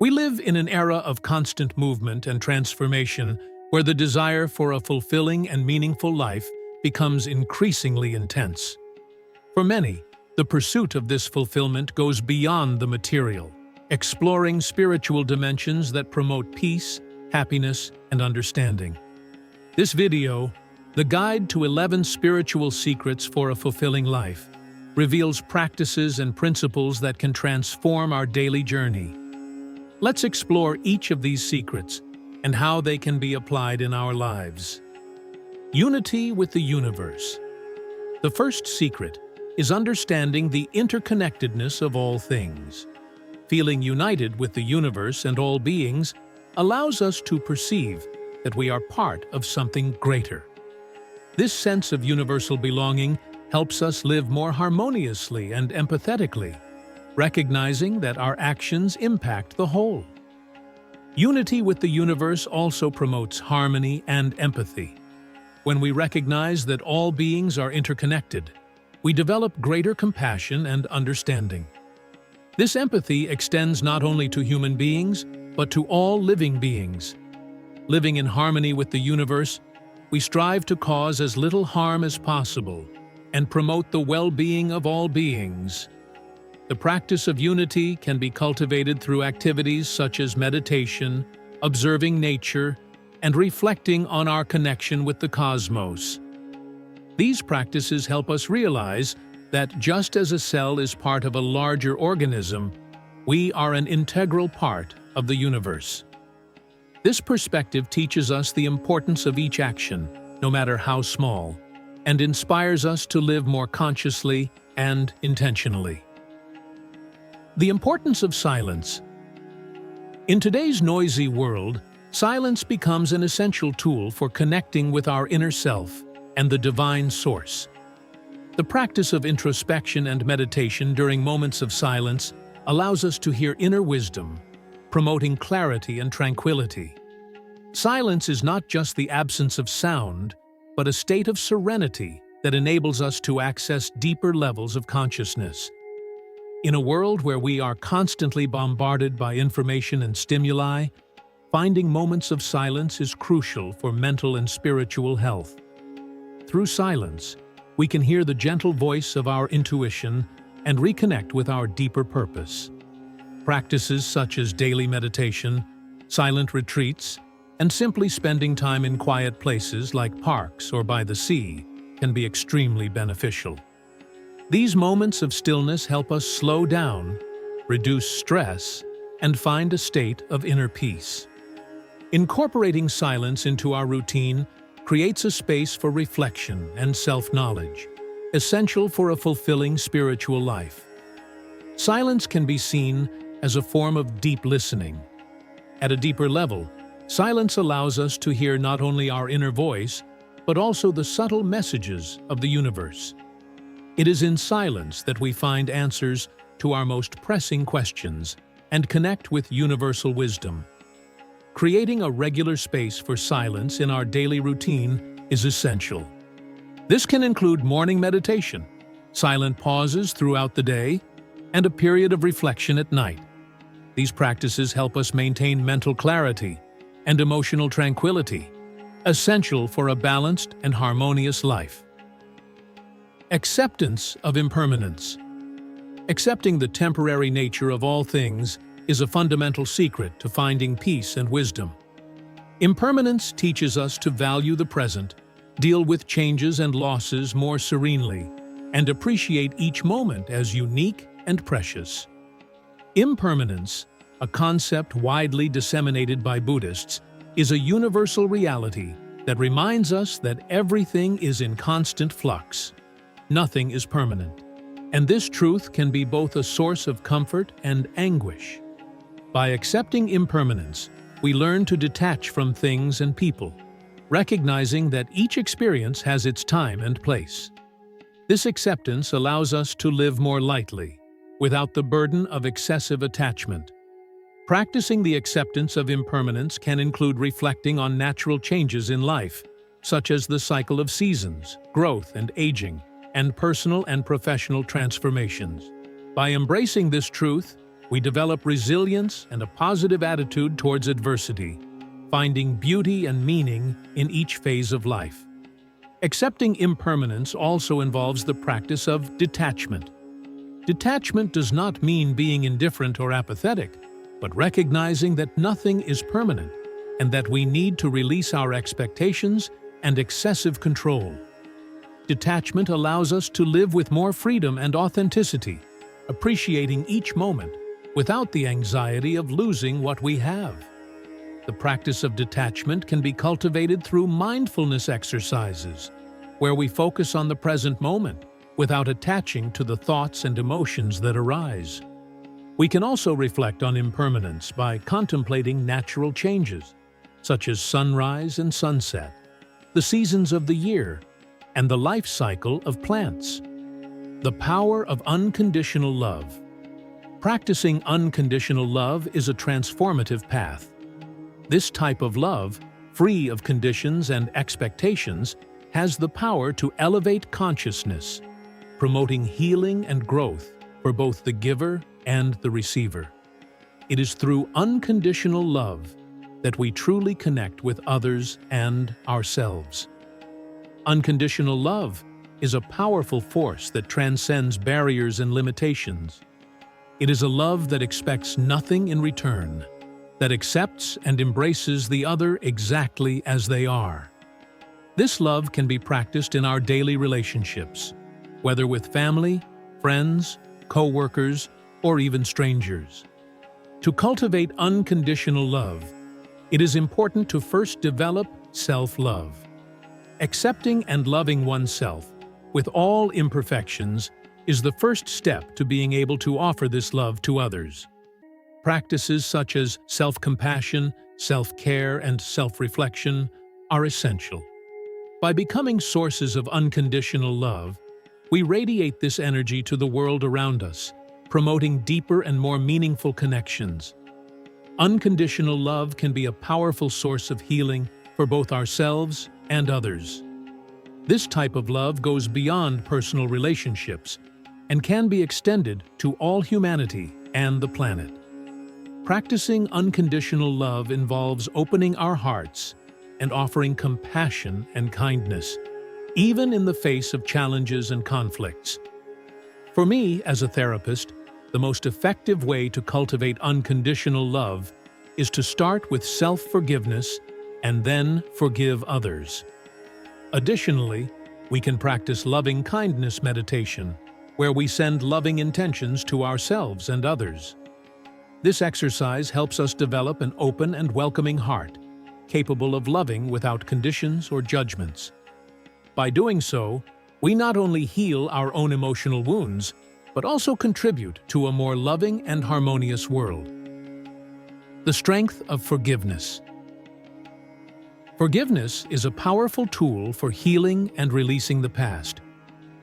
We live in an era of constant movement and transformation where the desire for a fulfilling and meaningful life becomes increasingly intense. For many, the pursuit of this fulfillment goes beyond the material, exploring spiritual dimensions that promote peace, happiness, and understanding. This video, The Guide to 11 Spiritual Secrets for a Fulfilling Life, reveals practices and principles that can transform our daily journey. Let's explore each of these secrets and how they can be applied in our lives. Unity with the universe. The first secret is understanding the interconnectedness of all things. Feeling united with the universe and all beings allows us to perceive that we are part of something greater. This sense of universal belonging helps us live more harmoniously and empathetically, recognizing that our actions impact the whole. Unity with the universe also promotes harmony and empathy. When we recognize that all beings are interconnected, we develop greater compassion and understanding. This empathy extends not only to human beings, but to all living beings. Living in harmony with the universe, we strive to cause as little harm as possible and promote the well-being of all beings. The practice of unity can be cultivated through activities such as meditation, observing nature, and reflecting on our connection with the cosmos. These practices help us realize that just as a cell is part of a larger organism, we are an integral part of the universe. This perspective teaches us the importance of each action, no matter how small, and inspires us to live more consciously and intentionally. The importance of silence. In today's noisy world, silence becomes an essential tool for connecting with our inner self and the divine source. The practice of introspection and meditation during moments of silence allows us to hear inner wisdom, promoting clarity and tranquility. Silence is not just the absence of sound, but a state of serenity that enables us to access deeper levels of consciousness. In a world where we are constantly bombarded by information and stimuli, finding moments of silence is crucial for mental and spiritual health. Through silence, we can hear the gentle voice of our intuition and reconnect with our deeper purpose. Practices such as daily meditation, silent retreats, and simply spending time in quiet places like parks or by the sea can be extremely beneficial. These moments of stillness help us slow down, reduce stress, and find a state of inner peace. Incorporating silence into our routine creates a space for reflection and self-knowledge, essential for a fulfilling spiritual life. Silence can be seen as a form of deep listening. At a deeper level, silence allows us to hear not only our inner voice, but also the subtle messages of the universe. It is in silence that we find answers to our most pressing questions and connect with universal wisdom. Creating a regular space for silence in our daily routine is essential. This can include morning meditation, silent pauses throughout the day, and a period of reflection at night. These practices help us maintain mental clarity and emotional tranquility, essential for a balanced and harmonious life. Acceptance of impermanence. Accepting the temporary nature of all things is a fundamental secret to finding peace and wisdom. Impermanence teaches us to value the present, deal with changes and losses more serenely, and appreciate each moment as unique and precious. Impermanence, a concept widely disseminated by Buddhists, is a universal reality that reminds us that everything is in constant flux. Nothing is permanent, and this truth can be both a source of comfort and anguish. By accepting impermanence, we learn to detach from things and people, recognizing that each experience has its time and place. This acceptance allows us to live more lightly, without the burden of excessive attachment. Practicing the acceptance of impermanence can include reflecting on natural changes in life, such as the cycle of seasons, growth and aging, and personal and professional transformations. By embracing this truth, we develop resilience and a positive attitude towards adversity, finding beauty and meaning in each phase of life. Accepting impermanence also involves the practice of detachment. Detachment does not mean being indifferent or apathetic, but recognizing that nothing is permanent and that we need to release our expectations and excessive control. Detachment allows us to live with more freedom and authenticity, appreciating each moment without the anxiety of losing what we have. The practice of detachment can be cultivated through mindfulness exercises, where we focus on the present moment without attaching to the thoughts and emotions that arise. We can also reflect on impermanence by contemplating natural changes, such as sunrise and sunset, the seasons of the year, and the life cycle of plants. The power of unconditional love. Practicing unconditional love is a transformative path. This type of love, free of conditions and expectations, has the power to elevate consciousness, promoting healing and growth for both the giver and the receiver. It is through unconditional love that we truly connect with others and ourselves. Unconditional love is a powerful force that transcends barriers and limitations. It is a love that expects nothing in return, that accepts and embraces the other exactly as they are. This love can be practiced in our daily relationships, whether with family, friends, co-workers, or even strangers. To cultivate unconditional love, it is important to first develop self-love. Accepting and loving oneself, with all imperfections, is the first step to being able to offer this love to others. Practices such as self-compassion, self-care, and self-reflection are essential. By becoming sources of unconditional love, we radiate this energy to the world around us, promoting deeper and more meaningful connections. Unconditional love can be a powerful source of healing for both ourselves and others. This type of love goes beyond personal relationships and can be extended to all humanity and the planet. Practicing unconditional love involves opening our hearts and offering compassion and kindness, even in the face of challenges and conflicts. For me, as a therapist, the most effective way to cultivate unconditional love is to start with self-forgiveness and then forgive others. Additionally, we can practice loving kindness meditation, where we send loving intentions to ourselves and others. This exercise helps us develop an open and welcoming heart, capable of loving without conditions or judgments. By doing so, we not only heal our own emotional wounds, but also contribute to a more loving and harmonious world. The strength of forgiveness. Forgiveness is a powerful tool for healing and releasing the past.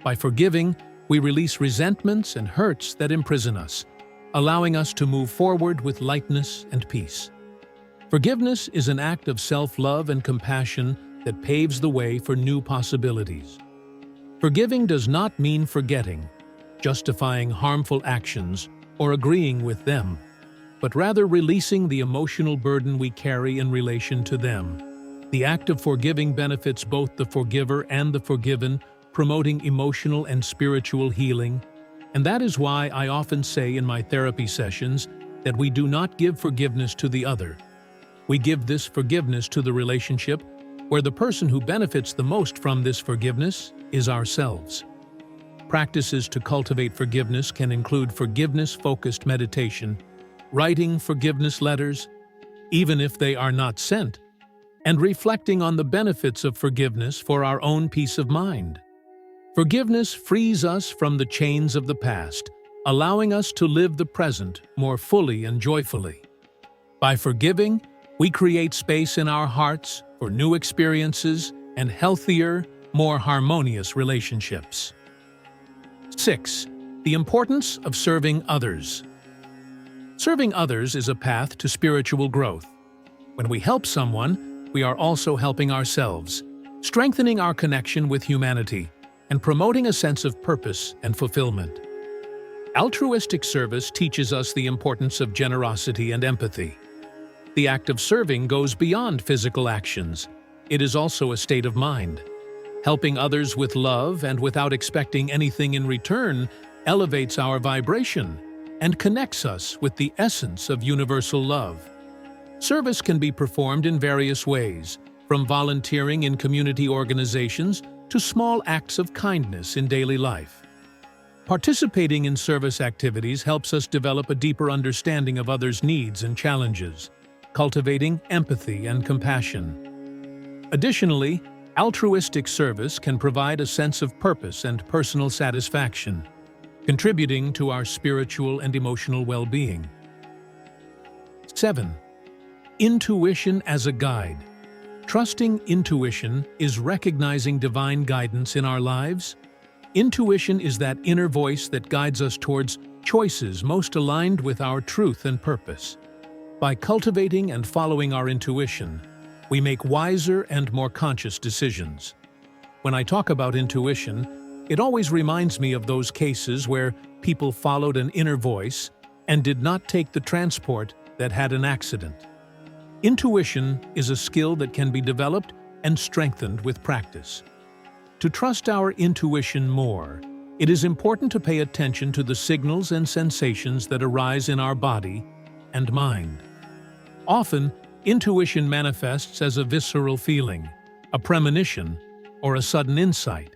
By forgiving, we release resentments and hurts that imprison us, allowing us to move forward with lightness and peace. Forgiveness is an act of self-love and compassion that paves the way for new possibilities. Forgiving does not mean forgetting, justifying harmful actions, or agreeing with them, but rather releasing the emotional burden we carry in relation to them. The act of forgiving benefits both the forgiver and the forgiven, promoting emotional and spiritual healing. And that is why I often say in my therapy sessions that we do not give forgiveness to the other. We give this forgiveness to the relationship where the person who benefits the most from this forgiveness is ourselves. Practices to cultivate forgiveness can include forgiveness-focused meditation, writing forgiveness letters, even if they are not sent, and reflecting on the benefits of forgiveness for our own peace of mind. Forgiveness frees us from the chains of the past, allowing us to live the present more fully and joyfully. By forgiving, we create space in our hearts for new experiences and healthier, more harmonious relationships. 6. The importance of serving others. Serving others is a path to spiritual growth. When we help someone, we are also helping ourselves, strengthening our connection with humanity and promoting a sense of purpose and fulfillment. Altruistic service teaches us the importance of generosity and empathy. The act of serving goes beyond physical actions. It is also a state of mind. Helping others with love and without expecting anything in return elevates our vibration and connects us with the essence of universal love. Service can be performed in various ways, from volunteering in community organizations to small acts of kindness in daily life. Participating in service activities helps us develop a deeper understanding of others' needs and challenges, cultivating empathy and compassion. Additionally, altruistic service can provide a sense of purpose and personal satisfaction, contributing to our spiritual and emotional well-being. 7. Intuition as a guide. Trusting intuition is recognizing divine guidance in our lives. Intuition is that inner voice that guides us towards choices most aligned with our truth and purpose. By cultivating and following our intuition, we make wiser and more conscious decisions. When I talk about intuition, it always reminds me of those cases where people followed an inner voice and did not take the transport that had an accident. Intuition is a skill that can be developed and strengthened with practice. To trust our intuition more, it is important to pay attention to the signals and sensations that arise in our body and mind. Often, intuition manifests as a visceral feeling, a premonition, or a sudden insight.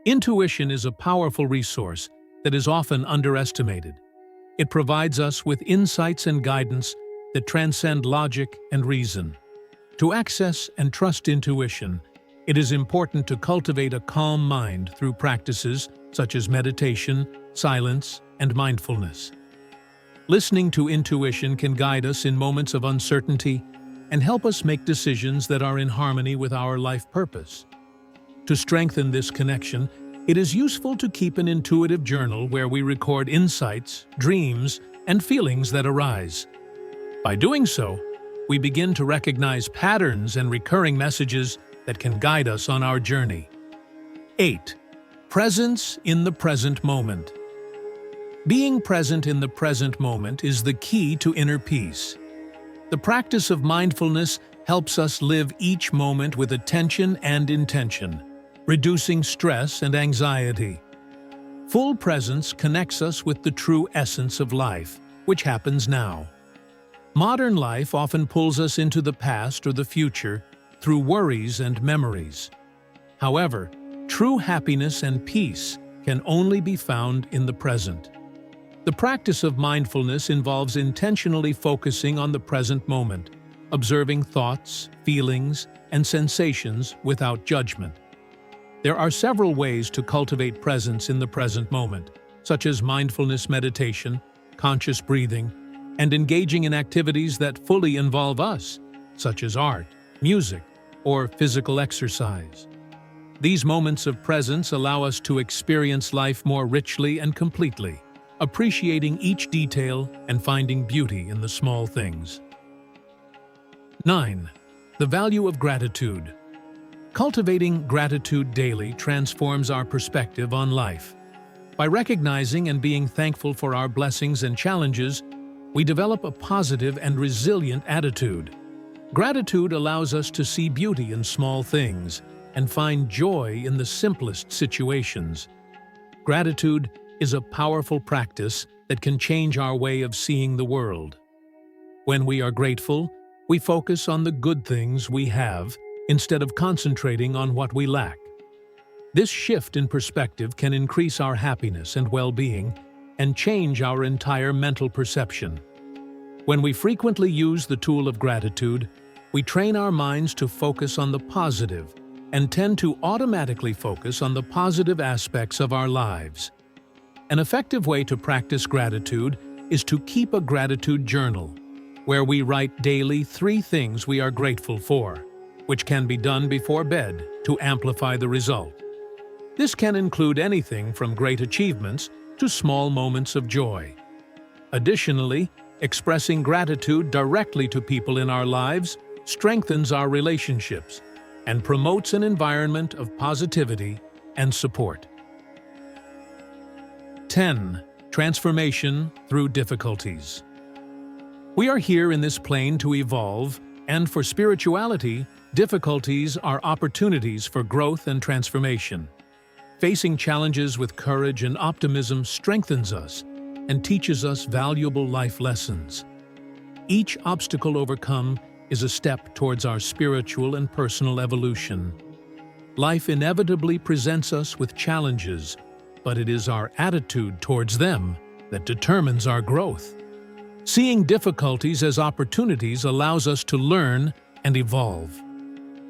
Intuition is a powerful resource that is often underestimated. It provides us with insights and guidance that transcend logic and reason. To access and trust intuition, it is important to cultivate a calm mind through practices such as meditation, silence, and mindfulness. Listening to intuition can guide us in moments of uncertainty and help us make decisions that are in harmony with our life purpose. To strengthen this connection, it is useful to keep an intuitive journal where we record insights, dreams, and feelings that arise. By doing so, we begin to recognize patterns and recurring messages that can guide us on our journey. 8. Presence in the present moment. Being present in the present moment is the key to inner peace. The practice of mindfulness helps us live each moment with attention and intention, reducing stress and anxiety. Full presence connects us with the true essence of life, which happens now. Modern life often pulls us into the past or the future through worries and memories. However, true happiness and peace can only be found in the present. The practice of mindfulness involves intentionally focusing on the present moment, observing thoughts, feelings, and sensations without judgment. There are several ways to cultivate presence in the present moment, such as mindfulness meditation, conscious breathing, and engaging in activities that fully involve us, such as art, music, or physical exercise. These moments of presence allow us to experience life more richly and completely, appreciating each detail and finding beauty in the small things. 9. The value of gratitude. Cultivating gratitude daily transforms our perspective on life. By recognizing and being thankful for our blessings and challenges, we develop a positive and resilient attitude. Gratitude allows us to see beauty in small things and find joy in the simplest situations. Gratitude is a powerful practice that can change our way of seeing the world. When we are grateful, we focus on the good things we have instead of concentrating on what we lack. This shift in perspective can increase our happiness and well-being and change our entire mental perception. When we frequently use the tool of gratitude, we train our minds to focus on the positive and tend to automatically focus on the positive aspects of our lives. An effective way to practice gratitude is to keep a gratitude journal, where we write daily 3 things we are grateful for, which can be done before bed to amplify the result. This can include anything from great achievements to small moments of joy. Additionally, expressing gratitude directly to people in our lives strengthens our relationships and promotes an environment of positivity and support. 10. Transformation through difficulties. We are here in this plane to evolve, and for spirituality, difficulties are opportunities for growth and transformation. Facing challenges with courage and optimism strengthens us and teaches us valuable life lessons. Each obstacle overcome is a step towards our spiritual and personal evolution. Life inevitably presents us with challenges, but it is our attitude towards them that determines our growth. Seeing difficulties as opportunities allows us to learn and evolve.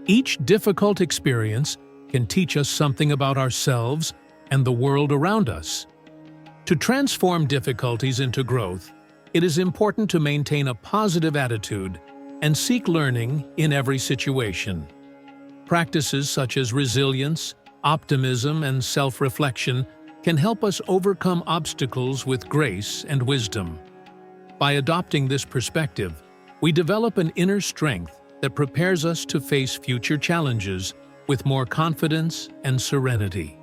Each difficult experience can teach us something about ourselves and the world around us. To transform difficulties into growth, it is important to maintain a positive attitude and seek learning in every situation. Practices such as resilience, optimism, and self-reflection can help us overcome obstacles with grace and wisdom. By adopting this perspective, we develop an inner strength that prepares us to face future challenges with more confidence and serenity.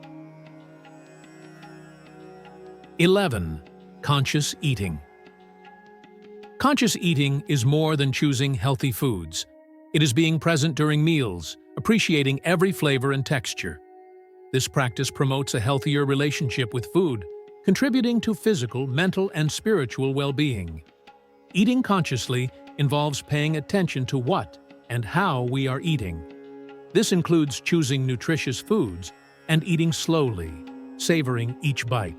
11. Conscious eating. Conscious eating is more than choosing healthy foods. It is being present during meals, appreciating every flavor and texture. This practice promotes a healthier relationship with food, contributing to physical, mental, and spiritual well-being. Eating consciously involves paying attention to what and how we are eating. This includes choosing nutritious foods and eating slowly, savoring each bite.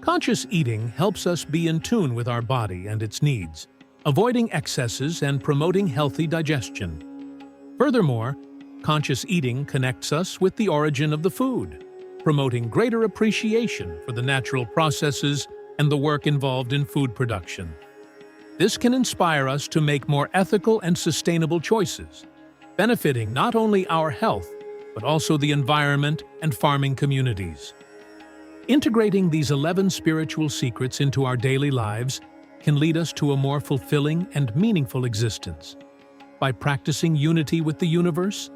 Conscious eating helps us be in tune with our body and its needs, avoiding excesses and promoting healthy digestion. Furthermore, conscious eating connects us with the origin of the food, promoting greater appreciation for the natural processes and the work involved in food production. This can inspire us to make more ethical and sustainable choices, benefiting not only our health, but also the environment and farming communities. Integrating these 11 spiritual secrets into our daily lives can lead us to a more fulfilling and meaningful existence. By practicing unity with the universe,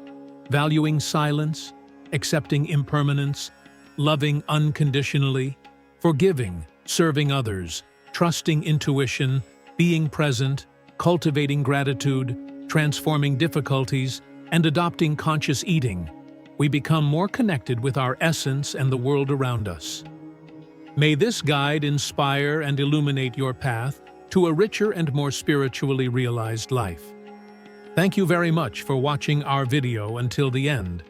valuing silence, accepting impermanence, loving unconditionally, forgiving, serving others, trusting intuition, being present, cultivating gratitude, transforming difficulties, and adopting conscious eating, we become more connected with our essence and the world around us. May this guide inspire and illuminate your path to a richer and more spiritually realized life. Thank you very much for watching our video until the end.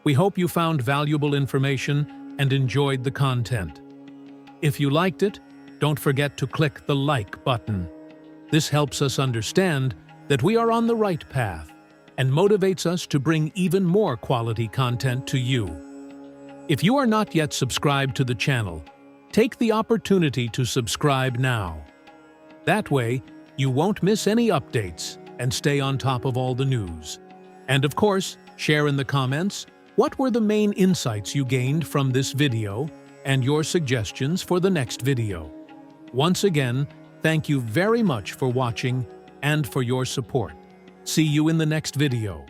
We hope you found valuable information and enjoyed the content. If you liked it, don't forget to click the like button. This helps us understand that we are on the right path and motivates us to bring even more quality content to you. If you are not yet subscribed to the channel, take the opportunity to subscribe now. That way, you won't miss any updates and stay on top of all the news. And of course, share in the comments what were the main insights you gained from this video and your suggestions for the next video. Once again, thank you very much for watching and for your support. See you in the next video.